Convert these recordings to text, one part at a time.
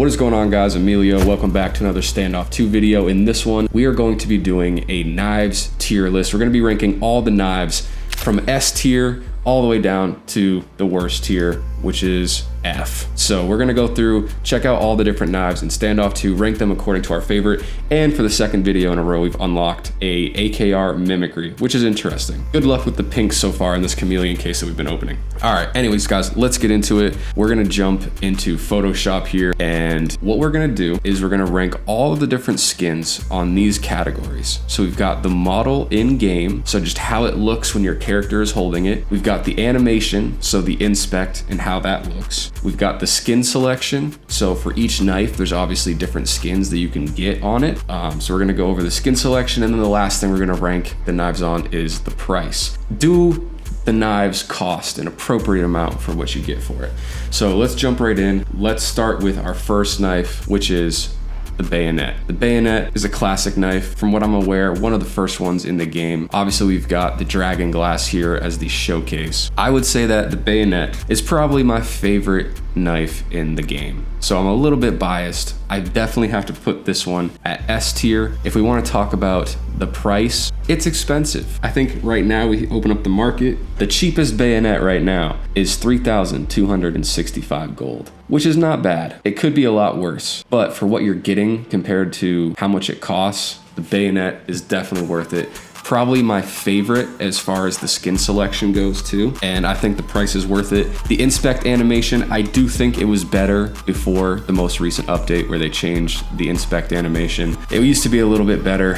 What is going on, guys? Emilio. Welcome back to another Standoff 2 video. In this one, we are going to be doing a knives tier list. We're going to be ranking all the knives from S tier all the way down to the worst tier, which is F. So we're gonna go through, check out all the different knives in Standoff 2, rank them according to our favorite, and for the second video in a row, we've unlocked a AKR mimicry, which is interesting. Good luck with the pinks so far in this chameleon case that we've been opening. All right, anyways, guys, let's get into it. We're gonna jump into Photoshop here, and what we're gonna do is we're gonna rank all of the different skins on these categories. So we've got the model in game, so just how it looks when your character is holding it. We've got the animation, so the inspect and how that looks. We've got the skin selection. So for each knife, there's obviously different skins that you can get on it. So we're gonna go over the skin selection, and then the last thing we're gonna rank the knives on is the price. Do the knives cost an appropriate amount for what you get for it? So let's jump right in. Let's start with our first knife, which is the Bayonet. The Bayonet is a classic knife. From what I'm aware, one of the first ones in the game. Obviously, we've got the dragon glass here as the showcase. I would say that the Bayonet is probably my favorite knife in the game. So I'm a little bit biased. I definitely have to put this one at S tier. If we want to talk about the price, it's expensive. I think right now we open up the market. The cheapest Bayonet right now is 3,265 gold, which is not bad. It could be a lot worse, but for what you're getting compared to how much it costs, the Bayonet is definitely worth it. Probably my favorite as far as the skin selection goes too, and I think the price is worth it. The inspect animation, I do think it was better before the most recent update where they changed the inspect animation. It used to be a little bit better,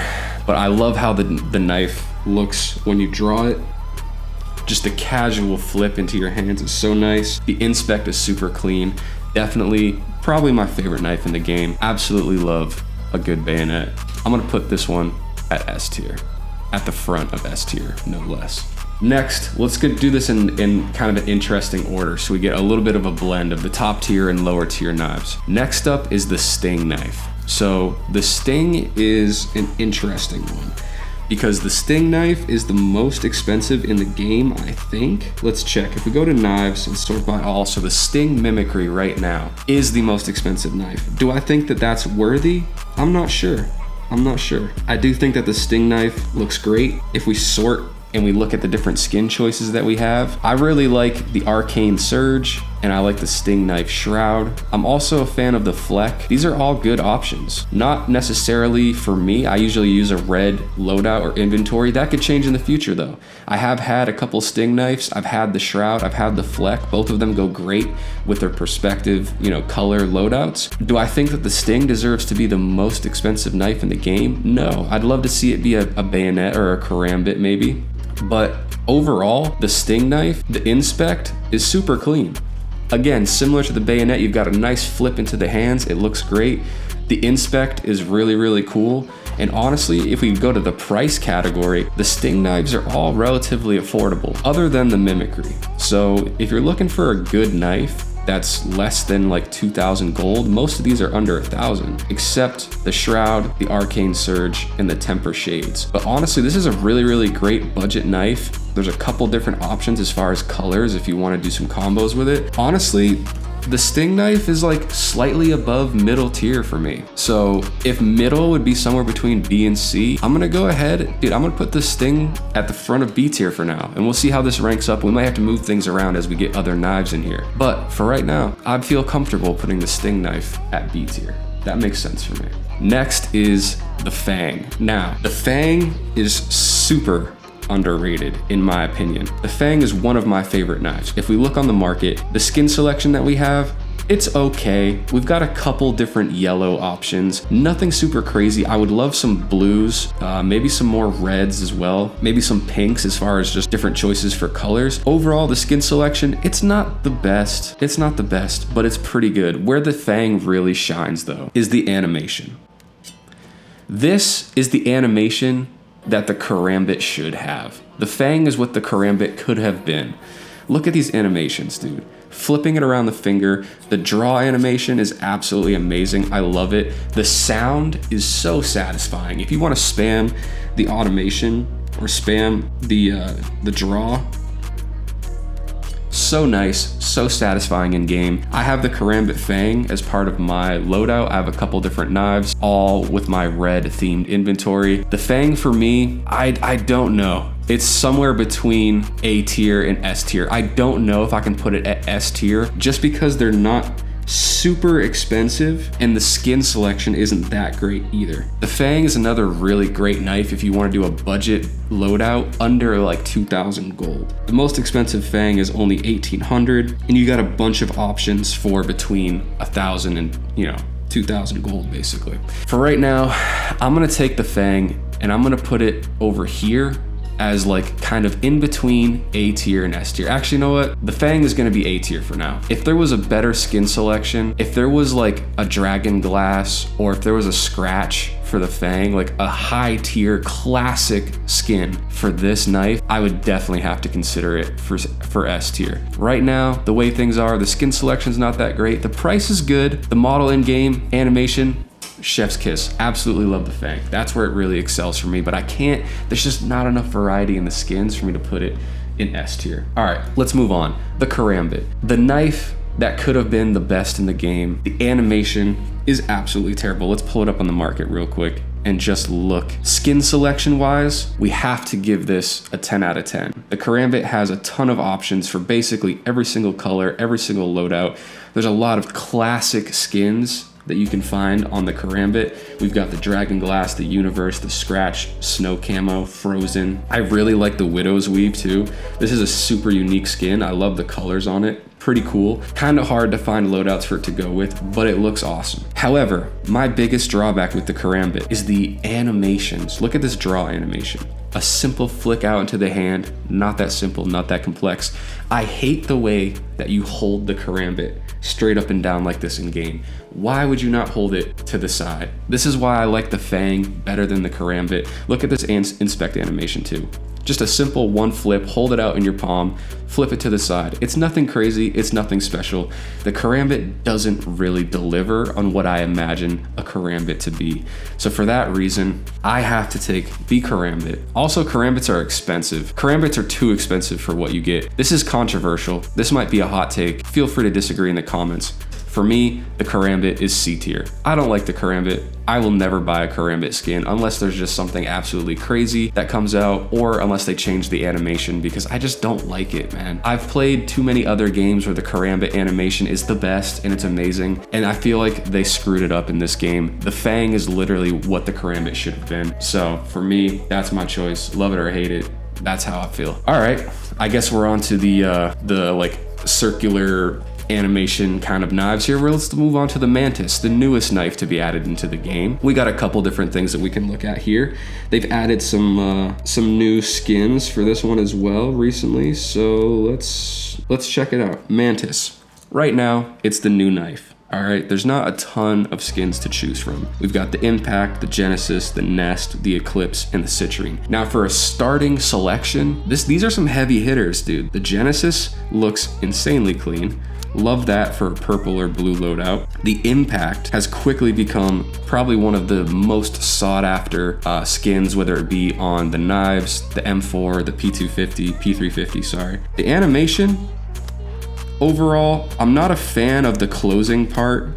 but I love how the knife looks when you draw it. Just the casual flip into your hands is so nice. The inspect is super clean. Definitely, probably my favorite knife in the game. Absolutely love a good bayonet. I'm gonna put this one at S tier. At the front of S tier, no less. Next, let's do this in kind of an interesting order so we get a little bit of a blend of the top tier and lower tier knives. Next up is the Sting knife. So the Sting is an interesting one because the Sting knife is the most expensive in the game, I think. Let's check. If we go to knives and sort by all, so the Sting mimicry right now is the most expensive knife. Do I think that that's worthy? I'm not sure. I do think that the Sting knife looks great. If we sort and we look at the different skin choices that we have, I really like the Arcane Surge and I like the Sting Knife Shroud. I'm also a fan of the Fleck. These are all good options. Not necessarily for me. I usually use a red loadout or inventory. That could change in the future though. I have had a couple Sting knives. I've had the Shroud, I've had the Fleck. Both of them go great with their perspective, color loadouts. Do I think that the Sting deserves to be the most expensive knife in the game? No. I'd love to see it be a Bayonet or a Corambit maybe. But overall, the Sting knife, the inspect is super clean. Again, similar to the Bayonet, you've got a nice flip into the hands. It looks great. The inspect is really, really cool. And honestly, if we go to the price category, the Sting knives are all relatively affordable, other than the mimicry. So if you're looking for a good knife that's less than like 2,000 gold, most of these are under 1,000, except the Shroud, the Arcane Surge, and the Temper Shades. But honestly, this is a really, really great budget knife. There's a couple different options as far as colors if you want to do some combos with it. Honestly, the Sting knife is like slightly above middle tier for me. So if middle would be somewhere between B and C, I'm gonna go ahead, dude, I'm gonna put the Sting at the front of B tier for now. And we'll see how this ranks up. We might have to move things around as we get other knives in here. But for right now, I feel comfortable putting the Sting knife at B tier. That makes sense for me. Next is the Fang. Now, the Fang is super underrated in my opinion. The Fang is one of my favorite knives. If we look on the market, the skin selection that we have, it's okay. We've got a couple different yellow options. Nothing super crazy. I would love some blues, maybe some more reds as well. Maybe some pinks as far as just different choices for colors. Overall, the skin selection, it's not the best. It's not the best, but it's pretty good. Where the Fang really shines though is the animation. This is the animation that the Corambit should have. The Fang is what the Corambit could have been. Look at these animations, dude. Flipping it around the finger. The draw animation is absolutely amazing. I love it. The sound is so satisfying. If you want to spam the automation or spam the draw, So nice, so satisfying in game. I have the Corambit Fang as part of my loadout. I have a couple different knives, all with my red themed inventory. The Fang for me, I don't know. It's somewhere between A tier and S tier. I don't know if I can put it at S tier just because they're not super expensive and the skin selection isn't that great either. The Fang is another really great knife if you want to do a budget loadout under like 2,000 gold. The most expensive Fang is only 1,800 and you got a bunch of options for between 1,000 and 2,000 gold basically. For right now, I'm gonna take the Fang and I'm gonna put it over here as like kind of in between A tier and S tier. Actually, you know what? The Fang is gonna be A tier for now. If there was a better skin selection, if there was like a dragon glass, or if there was a scratch for the Fang, like a high tier classic skin for this knife, I would definitely have to consider it for S tier. Right now, the way things are, the skin selection's not that great. The price is good. The model in game animation, chef's kiss. Absolutely love the Fang. That's where it really excels for me, but I can't, there's just not enough variety in the skins for me to put it in S tier. All right, let's move on. The Corambit. The knife that could have been the best in the game. The animation is absolutely terrible. Let's pull it up on the market real quick and just look. Skin selection wise, we have to give this a 10 out of 10. The Corambit has a ton of options for basically every single color, every single loadout. There's a lot of classic skins that you can find on the Corambit. We've got the Dragon Glass, the Universe, the Scratch, Snow Camo, Frozen. I really like the Widow's Weave too. This is a super unique skin. I love the colors on it. Pretty cool. Kind of hard to find loadouts for it to go with, but it looks awesome. However, my biggest drawback with the Corambit is the animations. Look at this draw animation. A simple flick out into the hand, not that simple, not that complex. I hate the way that you hold the Corambit straight up and down like this in game. Why would you not hold it to the side? This is why I like the Fang better than the Corambit. Look at this inspect animation too. Just a simple one flip, hold it out in your palm, flip it to the side. It's nothing crazy, it's nothing special. The Corambit doesn't really deliver on what I imagine a Corambit to be. So for that reason, I have to take the Corambit. Also, Corambits are expensive. Corambits are too expensive for what you get. This is controversial. This might be a hot take. Feel free to disagree in the comments. For me, the Corambit is C tier. I don't like the Corambit. I will never buy a Corambit skin unless there's just something absolutely crazy that comes out, or unless they change the animation, because I just don't like it, man. I've played too many other games where the Corambit animation is the best and it's amazing, and I feel like they screwed it up in this game. The Fang is literally what the Corambit should have been. So for me, that's my choice. Love it or hate it. That's how I feel. All right, I guess we're on to the like circular animation kind of knives here. Let's move on to the Mantis, the newest knife to be added into the game. We got a couple different things that we can look at here. They've added some new skins for this one as well recently, so let's check it out. Mantis. Right now, it's the new knife. All right, there's not a ton of skins to choose from. We've got the Impact, the Genesis, the Nest, the Eclipse, and the Citrine. Now for a starting selection, these are some heavy hitters, dude. The Genesis looks insanely clean. Love that for a purple or blue loadout. The Impact has quickly become probably one of the most sought after skins, whether it be on the knives, the M4, the P250, P350, sorry. The animation, overall, I'm not a fan of the closing part.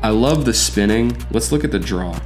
I love the spinning. Let's look at the draw.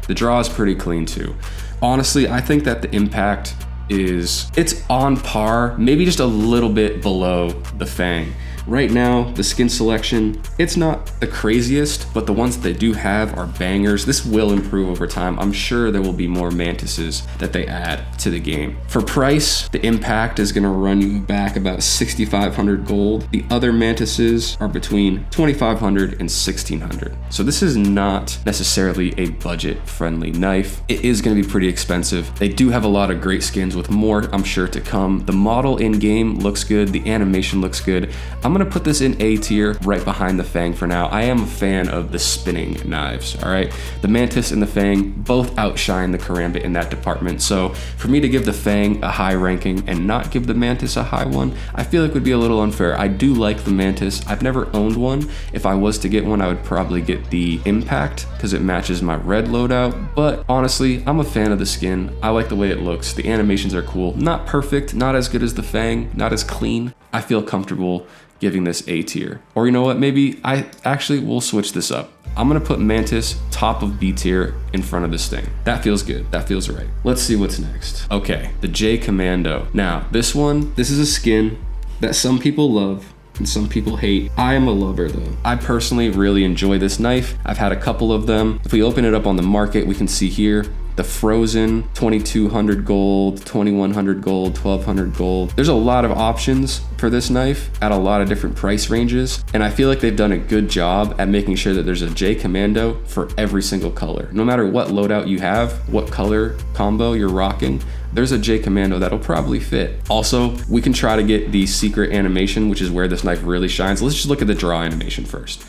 The draw is pretty clean too. Honestly, I think that the Impact it's on par, maybe just a little bit below the Fang. Right now, the skin selection, it's not the craziest, but the ones that they do have are bangers. This will improve over time. I'm sure there will be more Mantises that they add to the game. For price, the Impact is gonna run you back about 6,500 gold. The other Mantises are between 2,500 and 1,600. So this is not necessarily a budget-friendly knife. It is gonna be pretty expensive. They do have a lot of great skins with more, I'm sure, to come. The model in-game looks good. The animation looks good. I'm gonna put this in A tier right behind the Fang for now. I am a fan of the spinning knives, all right? The Mantis and the Fang both outshine the Corambit in that department. So for me to give the Fang a high ranking and not give the Mantis a high one, I feel like would be a little unfair. I do like the Mantis. I've never owned one. If I was to get one, I would probably get the Impact because it matches my red loadout. But honestly, I'm a fan of the skin. I like the way it looks. The animations are cool. Not perfect, not as good as the Fang, not as clean, I feel comfortable giving this A tier. Or you know what, maybe I actually will switch this up. I'm gonna put Mantis top of B tier in front of this thing. That feels good, that feels right. Let's see what's next. Okay, the J Commando. Now, this is a skin that some people love and some people hate. I am a lover though. I personally really enjoy this knife. I've had a couple of them. If we open it up on the market, we can see here, the frozen 2200 gold, 2100 gold, 1200 gold. There's a lot of options for this knife at a lot of different price ranges. And I feel like they've done a good job at making sure that there's a J Commando for every single color. No matter what loadout you have, what color combo you're rocking, there's a J Commando that'll probably fit. Also, we can try to get the secret animation, which is where this knife really shines. Let's just look at the draw animation first.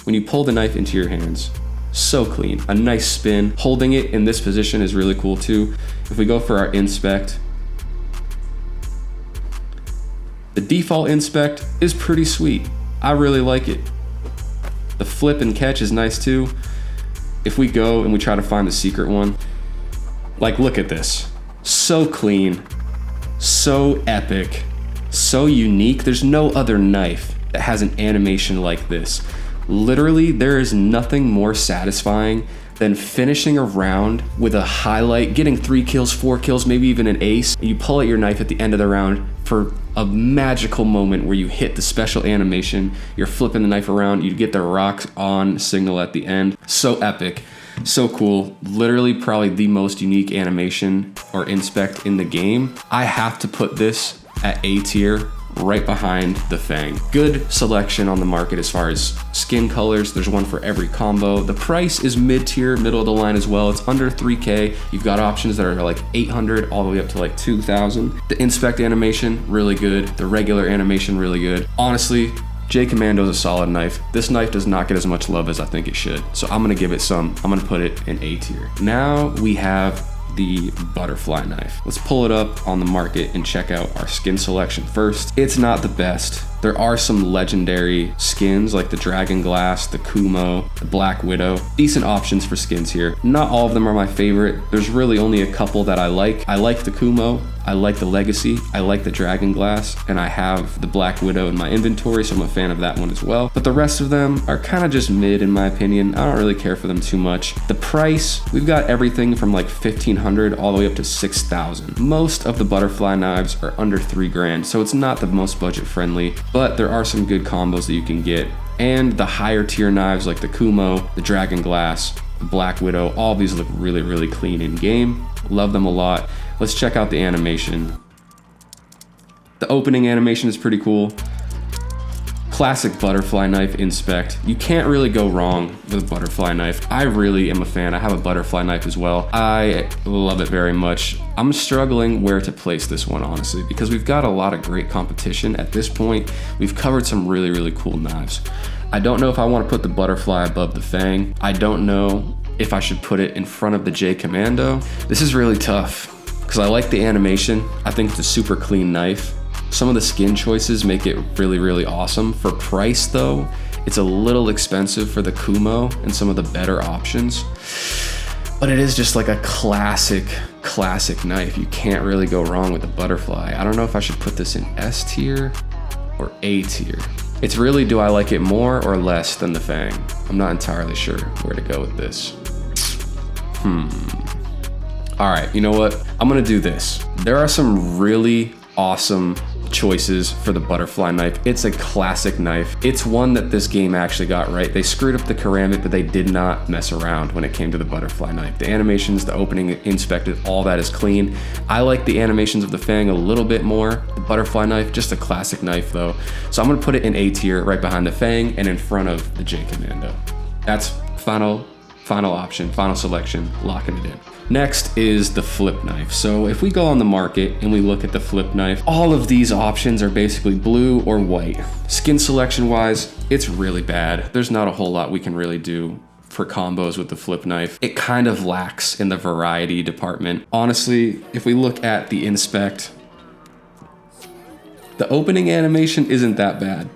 When you pull the knife into your hands, so clean, a nice spin. Holding it in this position is really cool too. If we go for our inspect, the default inspect is pretty sweet. I really like it. The flip and catch is nice too. If we go and we try to find the secret one, like look at this. So clean, so epic, so unique. There's no other knife that has an animation like this. Literally, there is nothing more satisfying than finishing a round with a highlight, getting 3 kills, 4 kills, maybe even an ace, and you pull out your knife at the end of the round for a magical moment where you hit the special animation, you're flipping the knife around, you get the rocks on signal at the end. So epic, so cool. Literally probably the most unique animation or inspect in the game. I have to put this at A tier, right behind the Fang. Good selection on the market as far as skin colors. There's one for every combo. The price is mid-tier, middle of the line as well. It's under 3K. You've got options that are like 800 all the way up to like 2,000. The inspect animation, really good. The regular animation, really good. Honestly, J Commando is a solid knife. This knife does not get as much love as I think it should. So I'm gonna give it some. I'm gonna put it in A tier. Now we have the butterfly knife. Let's pull it up on the market and check out our skin selection first. It's not the best. There are some legendary skins like the Dragon Glass, the Kumo, the Black Widow. Decent options for skins here. Not all of them are my favorite. There's really only a couple that I like. I like the Kumo, I like the Legacy, I like the Dragon Glass, and I have the Black Widow in my inventory, so I'm a fan of that one as well. But the rest of them are kind of just mid in my opinion. I don't really care for them too much. The price, we've got everything from like 1,500 all the way up to 6,000. Most of the butterfly knives are under 3 grand, so it's not the most budget friendly, but there are some good combos that you can get. And the higher tier knives like the Kumo, the Dragon Glass, the Black Widow, all these look really, really clean in game. Love them a lot. Let's check out the animation. The opening animation is pretty cool. Classic butterfly knife inspect. You can't really go wrong with a butterfly knife. I really am a fan. I have a butterfly knife as well. I love it very much. I'm struggling where to place this one, honestly, because we've got a lot of great competition at this point. We've covered some really, really cool knives. I don't know if I want to put the butterfly above the Fang. I don't know if I should put it in front of the J Commando. This is really tough because I like the animation. I think it's a super clean knife. Some of the skin choices make it really, really awesome. For price though, it's a little expensive for the Kumo and some of the better options. But it is just like a classic knife. You can't really go wrong with the butterfly. I don't know if I should put this in S tier or A tier. It's really, do I like it more or less than the Fang? I'm not entirely sure where to go with this. All right, you know what? I'm gonna do this. There are some really awesome choices for the butterfly knife. It's a classic knife. It's one that this game actually got right. They screwed up the Corambit, but they did not mess around when it came to the butterfly knife. The animations, the opening, inspected, all that is clean. I like the animations of the Fang a little bit more. The butterfly knife, just a classic knife though. So I'm gonna put it in A tier, right behind the Fang and in front of the J Commando. That's final option, final selection, locking it in. Next is the flip knife. So if we go on the market and we look at the flip knife, all of these options are basically blue or white. Skin selection wise, it's really bad. There's not a whole lot we can really do for combos with the flip knife. It kind of lacks in the variety department. Honestly, if we look at the inspect, the opening animation isn't that bad.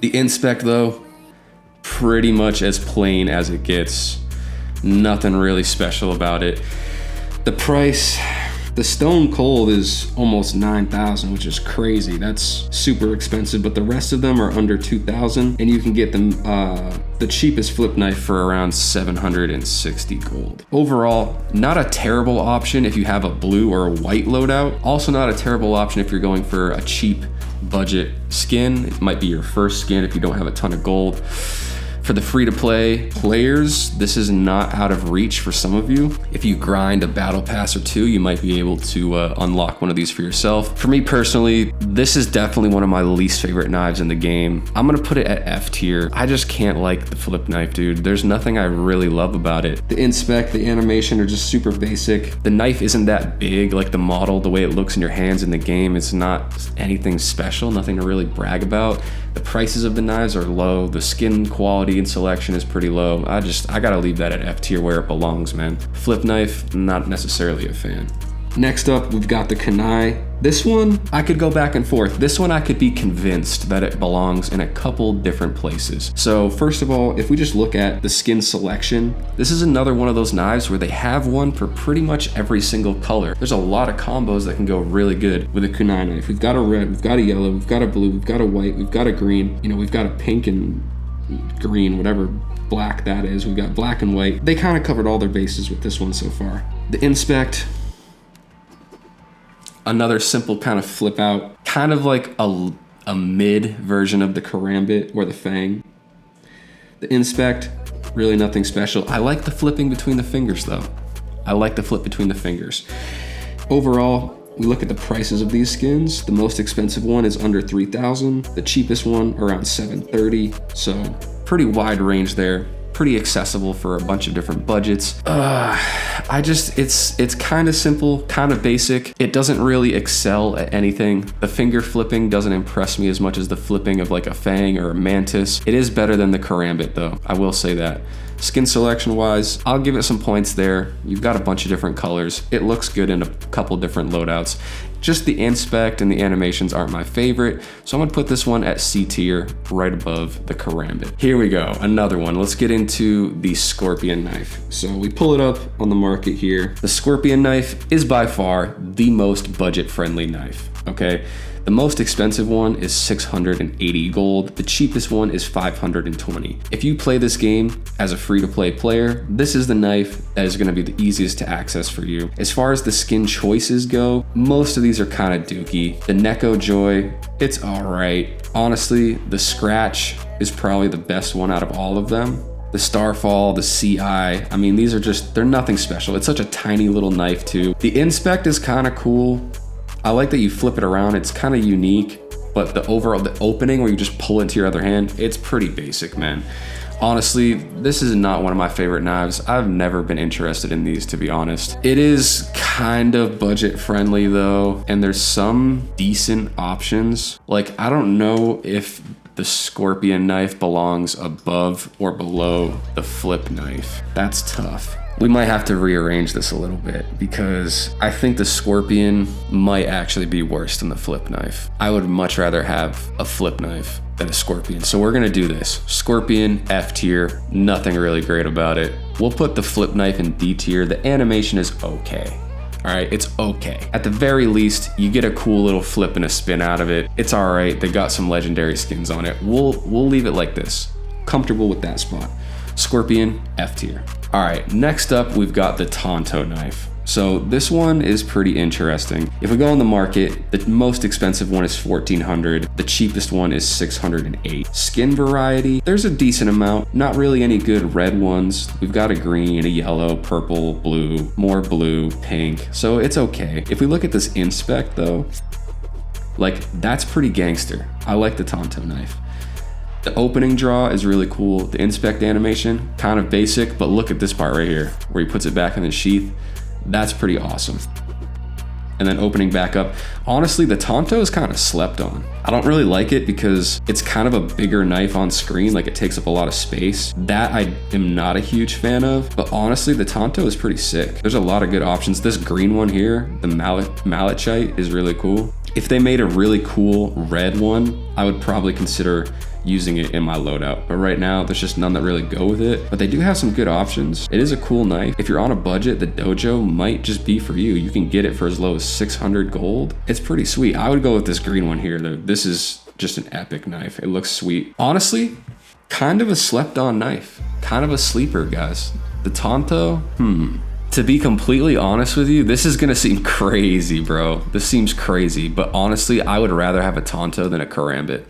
The inspect though, pretty much as plain as it gets. Nothing really special about it. The price, The Stone Cold is almost 9,000, which is crazy. That's super expensive, but the rest of them are under 2,000, and you can get them the cheapest flip knife for around 760 gold. Overall, not a terrible option if you have a blue or a white loadout. Also not a terrible option if you're going for a cheap budget skin. It might be your first skin if you don't have a ton of gold. For the free-to-play players, this is not out of reach for some of you. If you grind a battle pass or two, you might be able to unlock one of these for yourself. For me personally, this is definitely one of my least favorite knives in the game. I'm gonna put it at F tier. I just can't like the flip knife, dude. There's nothing I really love about it. The inspect, the animation are just super basic. The knife isn't that big, like the model, the way it looks in your hands in the game. It's not anything special, nothing to really brag about. The prices of the knives are low. The skin quality and selection is pretty low. I gotta leave that at F tier where it belongs, man. Flip knife, not necessarily a fan. Next up, we've got the kunai. This one, I could go back and forth. This one, I could be convinced that it belongs in a couple different places. So first of all, if we just look at the skin selection, this is another one of those knives where they have one for pretty much every single color. There's a lot of combos that can go really good with a kunai knife. We've got a red, we've got a yellow, we've got a blue, we've got a white, we've got a green, you know, we've got a pink and green, whatever black that is. We've got black and white. They kind of covered all their bases with this one so far. The inspect, another simple kind of flip out, kind of like a mid version of the Corambit or the Fang. The inspect, really nothing special. I like the flipping between the fingers though. I like the flip between the fingers. Overall, we look at the prices of these skins. The most expensive one is under 3,000. The cheapest one around 730. So pretty wide range there. Pretty accessible for a bunch of different budgets. It's kind of simple, kind of basic. It doesn't really excel at anything. The finger flipping doesn't impress me as much as the flipping of like a Fang or a Mantis. It is better than the Corambit though, I will say that. Skin selection wise, I'll give it some points there. You've got a bunch of different colors. It looks good in a couple different loadouts. Just the inspect and the animations aren't my favorite, so I'm gonna put this one at C tier, right above the Corambit. Here we go, another one. Let's get into the Scorpion knife. So we pull it up on the market here. The Scorpion knife is by far the most budget-friendly knife, okay? The most expensive one is 680 gold. The cheapest one is 520. If you play this game as a free-to-play player, this is the knife that is gonna be the easiest to access for you. As far as the skin choices go, most of these are kind of dookie. The Neko Joy, it's all right. Honestly, the Scratch is probably the best one out of all of them. The Starfall, the CI, I mean, these are just, they're nothing special. It's such a tiny little knife too. The Inspect is kind of cool. I like that you flip it around. It's kind of unique, but the opening where you just pull it into your other hand, it's pretty basic, man. Honestly, this is not one of my favorite knives. I've never been interested in these, to be honest. It is kind of budget friendly though, and there's some decent options. Like, I don't know if the Scorpion knife belongs above or below the flip knife. That's tough. We might have to rearrange this a little bit because I think the Scorpion might actually be worse than the flip knife. I would much rather have a flip knife than a Scorpion. So we're gonna do this. Scorpion, F tier, nothing really great about it. We'll put the flip knife in D tier. The animation is okay. All right, it's okay. At the very least, you get a cool little flip and a spin out of it. It's all right, they got some legendary skins on it. We'll leave it like this. Comfortable with that spot. Scorpion, F tier. All right, next up, we've got the Tanto Knife. So this one is pretty interesting. If we go on the market, the most expensive one is 1,400. The cheapest one is 608. Skin variety, there's a decent amount. Not really any good red ones. We've got a green, a yellow, purple, blue, more blue, pink. So it's okay. If we look at this inspect though, like that's pretty gangster. I like the Tanto Knife. The opening draw is really cool. The inspect animation, kind of basic, but look at this part right here, where he puts it back in the sheath. That's pretty awesome. And then opening back up. Honestly, the Tanto is kind of slept on. I don't really like it because it's kind of a bigger knife on screen, like it takes up a lot of space. That I am not a huge fan of, but honestly, the Tanto is pretty sick. There's a lot of good options. This green one here, the malachite, is really cool. If they made a really cool red one, I would probably consider using it in my loadout. But right now, there's just none that really go with it. But they do have some good options. It is a cool knife. If you're on a budget, the Dojo might just be for you. You can get it for as low as 600 gold. It's pretty sweet. I would go with this green one here, though. This is just an epic knife. It looks sweet. Honestly, kind of a slept on knife. Kind of a sleeper, guys. The Tanto, to be completely honest with you, this is gonna seem crazy, bro. This seems crazy, but honestly, I would rather have a Tanto than a Corambit,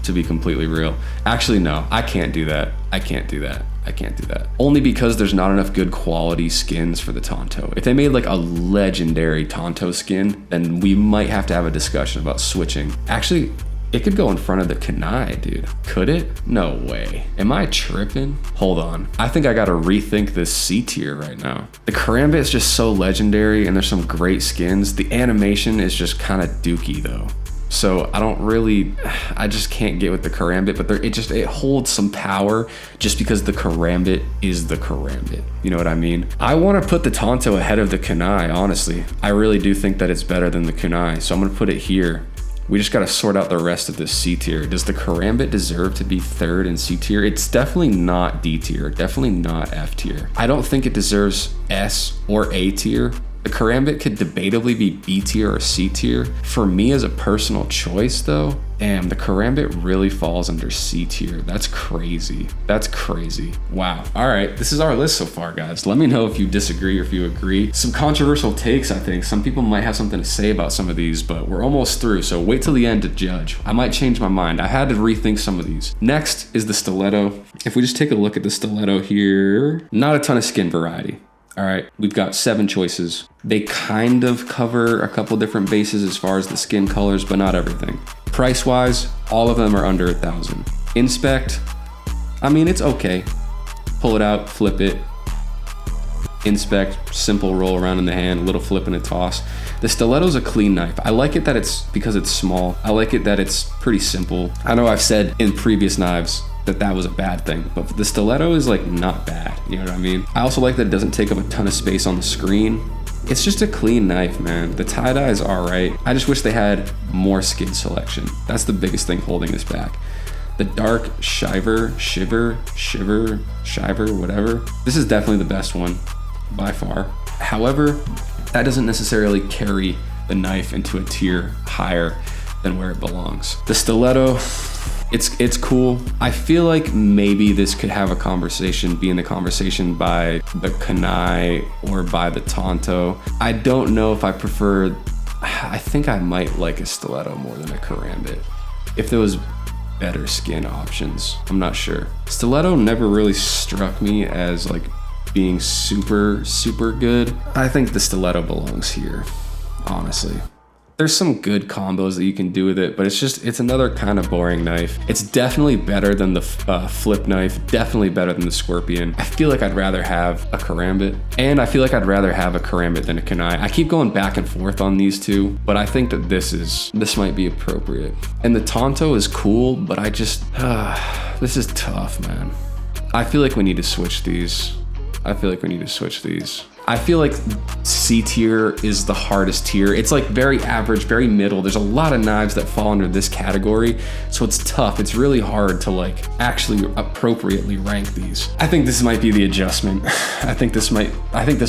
to be completely real. Actually, no, I can't do that. I can't do that. I can't do that. Only because there's not enough good quality skins for the Tanto. If they made like a legendary Tanto skin, then we might have to have a discussion about switching. Actually, it could go in front of the Kunai, dude. Could it? No way. Am I tripping? Hold on. I think I gotta rethink this C tier right now. The Corambit is just so legendary and there's some great skins. The animation is just kind of dookie though. So I just can't get with the Corambit, but it holds some power just because the Corambit is the Corambit. You know what I mean? I want to put the Tanto ahead of the Kunai, honestly. I really do think that it's better than the Kunai, so I'm gonna put it here. We just got to sort out the rest of this C tier. Does the Corambit deserve to be third in C tier? It's definitely not D tier, definitely not F tier. I don't think it deserves S or A tier. The Corambit could debatably be B tier or C tier. For me as a personal choice though, damn, the Corambit really falls under C tier. That's crazy. That's crazy. Wow. All right, this is our list so far, guys. Let me know if you disagree or if you agree. Some controversial takes, I think. Some people might have something to say about some of these, but we're almost through, so wait till the end to judge. I might change my mind. I had to rethink some of these. Next is the Stiletto. If we just take a look at the Stiletto here, not a ton of skin variety. All right, we've got 7 choices. They kind of cover a couple different bases as far as the skin colors, but not everything. Price-wise, all of them are under 1,000. Inspect, I mean, it's okay. Pull it out, flip it. Inspect, simple roll around in the hand, a little flip and a toss. The Stiletto's a clean knife. I like it that because it's small. I like it that it's pretty simple. I know I've said in previous knives that was a bad thing, but the Stiletto is like not bad, you know what I mean? I also like that it doesn't take up a ton of space on the screen. It's just a clean knife, man. The tie-dye is all right. I just wish they had more skin selection. That's the biggest thing holding this back. The dark shiver, whatever. This is definitely the best one by far. However, that doesn't necessarily carry the knife into a tier higher than where it belongs. The Stiletto, it's cool. I feel like maybe this could have a conversation, be in the conversation by the Kunai or by the Tanto. I don't know if I I think I might like a Stiletto more than a Corambit. If there was better skin options, I'm not sure. Stiletto never really struck me as like being super good. I think the Stiletto belongs here, honestly. There's some good combos that you can do with it, but it's another kind of boring knife. It's definitely better than the flip knife, definitely better than the Scorpion. I feel like I'd rather have a Corambit, and I feel like I'd rather have a Corambit than a Kunai. I keep going back and forth on these two, but I think that this might be appropriate. And the Tanto is cool, but this is tough, man. I feel like we need to switch these. I feel like C tier is the hardest tier. It's like very average, very middle. There's a lot of knives that fall under this category, so it's tough. It's really hard to like actually appropriately rank these. I think this might be the adjustment. I think this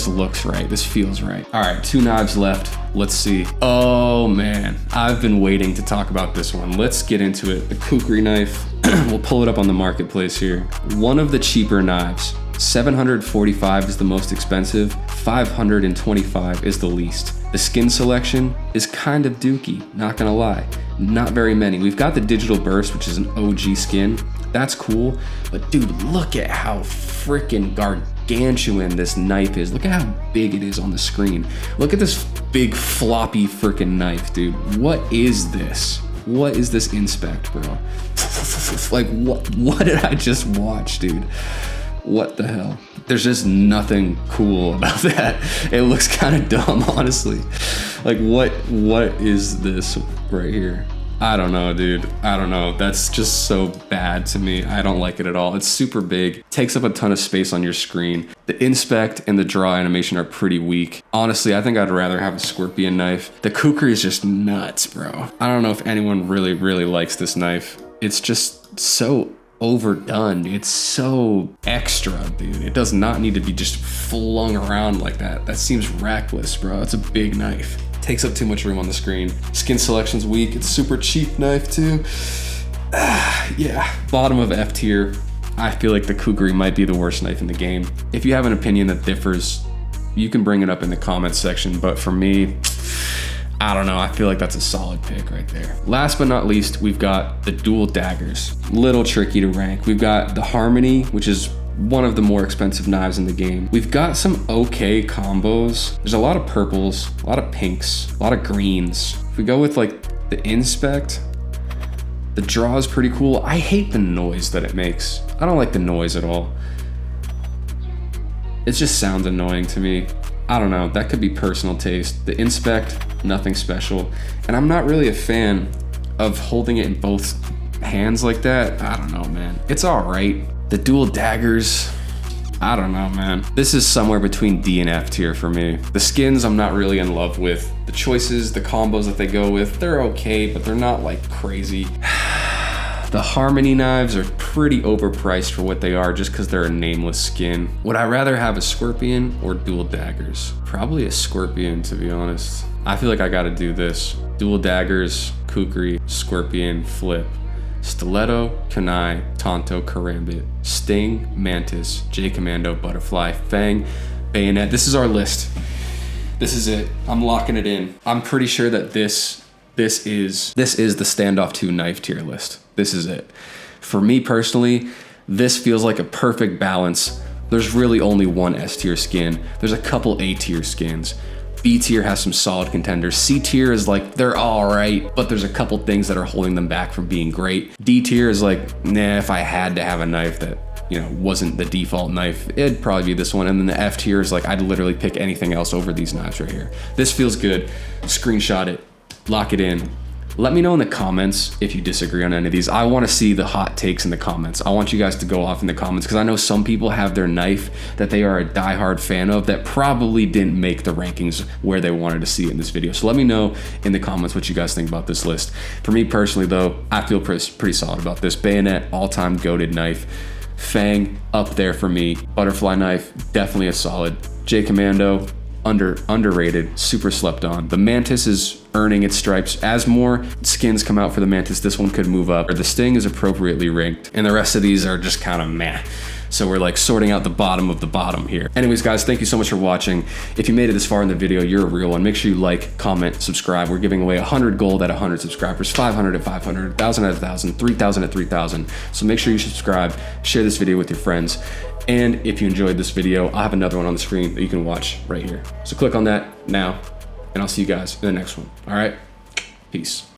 looks right. This feels right. All right, 2 knives left. Let's see. Oh man, I've been waiting to talk about this one. Let's get into it. The Cougar Knife. We'll pull it up on the marketplace here. One of the cheaper knives. 745 is the most expensive, 525 is the least. The skin selection is kind of dookie, not gonna lie. Not very many. We've got the Digital Burst, which is an OG skin. That's cool, but dude, look at how freaking gargantuan this knife is. Look at how big it is on the screen. Look at this big floppy freaking knife, dude. What is this? What is this Inspect, bro? Like, what did I just watch, dude? What the hell? There's just nothing cool about that. It looks kind of dumb, honestly. Like, what is this right here? I don't know, dude. I don't know. That's just so bad to me. I don't like it at all. It's super big, takes up a ton of space on your screen. The Inspect and the draw animation are pretty weak. Honestly, I think I'd rather have a Scorpion knife. The Cougar is just nuts, bro. I don't know if anyone really likes this knife. It's just so overdone, dude. It's so extra, dude. It does not need to be just flung around like that. That seems reckless, bro. It's a big knife. Takes up too much room on the screen. Skin selection's weak. It's super cheap knife too. Yeah, bottom of F tier. I feel like the Cougar might be the worst knife in the game. If you have an opinion that differs, you can bring it up in the comments section, but for me, I don't know, I feel like that's a solid pick right there. Last but not least, we've got the dual daggers. Little tricky to rank. We've got the Harmony, which is one of the more expensive knives in the game. We've got some okay combos. There's a lot of purples, a lot of pinks, a lot of greens. If we go with like the Inspect, the draw is pretty cool. I hate the noise that it makes. I don't like the noise at all. It just sounds annoying to me. I don't know, that could be personal taste. The Inspect, nothing special. And I'm not really a fan of holding it in both hands like that. I don't know, man. It's all right. The dual daggers, I don't know, man. This is somewhere between D and F tier for me. The skins I'm not really in love with. The choices, the combos that they go with, they're okay, but they're not like crazy. The Harmony knives are pretty overpriced for what they are just because they're a nameless skin. Would I rather have a Scorpion or dual daggers? Probably a Scorpion, to be honest. I feel like I gotta do this. Dual daggers, Kukri, Scorpion, Flip. Stiletto, Knife, Tanto, Corambit, Sting, Mantis, Commando, Butterfly, Fang, Bayonet. This is our list. This is it. I'm locking it in. I'm pretty sure that this is the Standoff 2 knife tier list. This is it. For me personally, this feels like a perfect balance. There's really only one S tier skin. There's a couple A tier skins. B tier has some solid contenders. C tier is like, they're all right, but there's a couple things that are holding them back from being great. D tier is like, nah, if I had to have a knife that, you know, wasn't the default knife, it'd probably be this one. And then the F tier is like, I'd literally pick anything else over these knives right here. This feels good. Screenshot it, lock it in. Let me know in the comments if you disagree on any of these. I want to see the hot takes in the comments. I want you guys to go off in the comments because I know some people have their knife that they are a diehard fan of that probably didn't make the rankings where they wanted to see it in this video. So let me know in the comments what you guys think about this list. For me personally though, I feel pretty solid about this. Bayonet, all-time goated knife. Fang, up there for me. Butterfly knife, definitely a solid. Commando, underrated, super slept on. The Mantis is earning its stripes. As more skins come out for the Mantis, this one could move up. Or the Sting is appropriately ranked, and the rest of these are just kind of meh. So we're like sorting out the bottom of the bottom here. Anyways, guys, thank you so much for watching. If you made it this far in the video, you're a real one. Make sure you like, comment, subscribe. We're giving away 100 gold at 100 subscribers, 500 at 500, 1,000 at 1,000, 3,000 at 3,000. So make sure you subscribe, share this video with your friends. And if you enjoyed this video, I'll have another one on the screen that you can watch right here. So click on that now, and I'll see you guys in the next one. All right, peace.